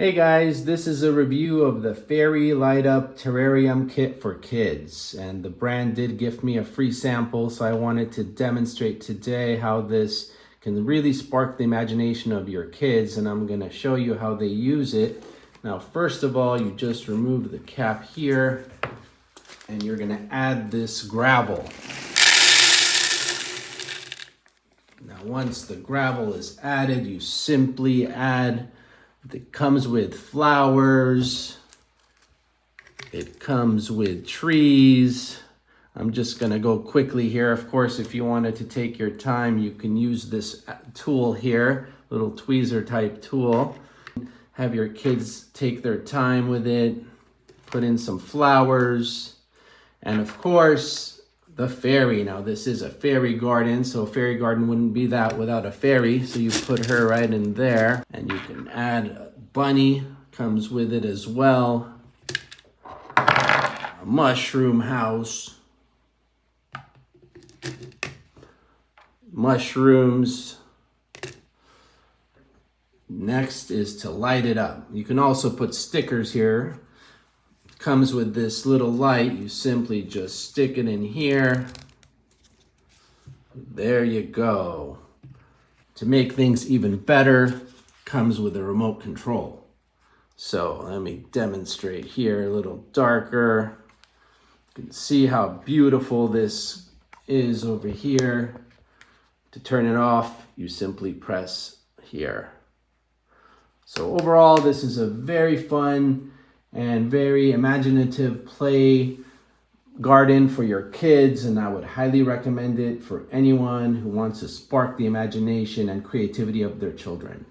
Hey guys, this is a review of the Fairy Light Up Terrarium Kit for Kids, and the brand did gift me a free sample, so I wanted to demonstrate today how this can really spark the imagination of your kids, and I'm going to show you how they use it. Now first of all, you just remove the cap here and you're going to add this gravel. Now once the gravel is added, you simply add. It comes with flowers, it comes with trees. I'm just gonna go quickly here. Of course, if you wanted to take your time, you can use this tool here, little tweezer type tool. Have your kids take their time with it, put in some flowers, and of course, the fairy. Now this is a fairy garden, so a fairy garden wouldn't be that without a fairy. So you put her right in there, and you can add a bunny, comes with it as well. A mushroom house. Mushrooms. Next is to light it up. You can also put stickers here. Comes with this little light. You simply just stick it in here. There you go. To make things even better, comes with a remote control. So let me demonstrate here, a little darker. You can see how beautiful this is over here. To turn it off, you simply press here. So overall, this is a very fun and very imaginative play garden for your kids, and I would highly recommend it for anyone who wants to spark the imagination and creativity of their children.